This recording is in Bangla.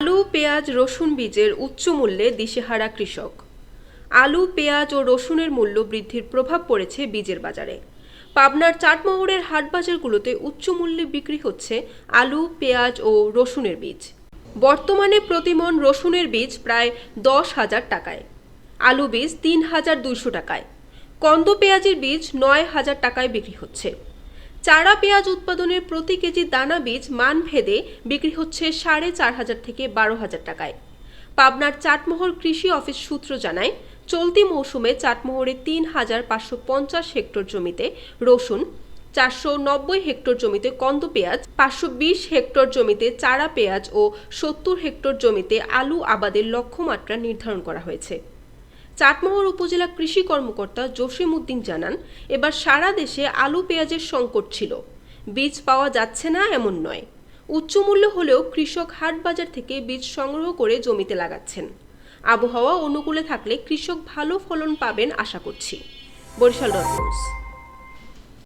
আলু, পেঁয়াজ, রসুন বীজের উচ্চ মূল্যে দিশেহারা কৃষক। আলু, পেঁয়াজ ও রসুনের মূল্য বৃদ্ধির প্রভাব পড়েছে বীজের বাজারে। পাবনার চাটমোহরের হাটবাজারগুলোতে উচ্চ মূল্যে বিক্রি হচ্ছে আলু, পেঁয়াজ ও রসুনের বীজ। বর্তমানে প্রতিমণ রসুনের বীজ প্রায় 10,000 টাকায়, আলু বীজ 3,200 টাকায়, কন্দ পেঁয়াজের বীজ 9,000 টাকায় বিক্রি হচ্ছে। চারা পেঁয়াজ উৎপাদনের প্রতি কেজি দানা বীজ মানভেদে বিক্রি হচ্ছে 4,500 থেকে 12,000 টাকায়। পাবনার চাটমোহর কৃষি অফিস সূত্র জানায়, চলতি মৌসুমে চাটমোহরে 3,550 হেক্টর জমিতে রসুন, 490 হেক্টর জমিতে কন্দ পেঁয়াজ, 520 হেক্টর জমিতে চারা পেঁয়াজ ও 70 হেক্টর জমিতে আলু আবাদের লক্ষ্যমাত্রা নির্ধারণ করা হয়েছে। চাটমোহর উপজেলা কৃষি কর্মকর্তা জসিম উদ্দিন জানান, এবার সারা দেশে আলু পেঁয়াজের সংকট ছিল, বীজ পাওয়া যাচ্ছে না এমন নয়। উচ্চ মূল্য হলেও কৃষক হাট বাজার থেকে বীজ সংগ্রহ করে জমিতে লাগাচ্ছেন। আবহাওয়া অনুকূলে থাকলে কৃষক ভালো ফলন পাবেন আশা করছি। Barishal dot news.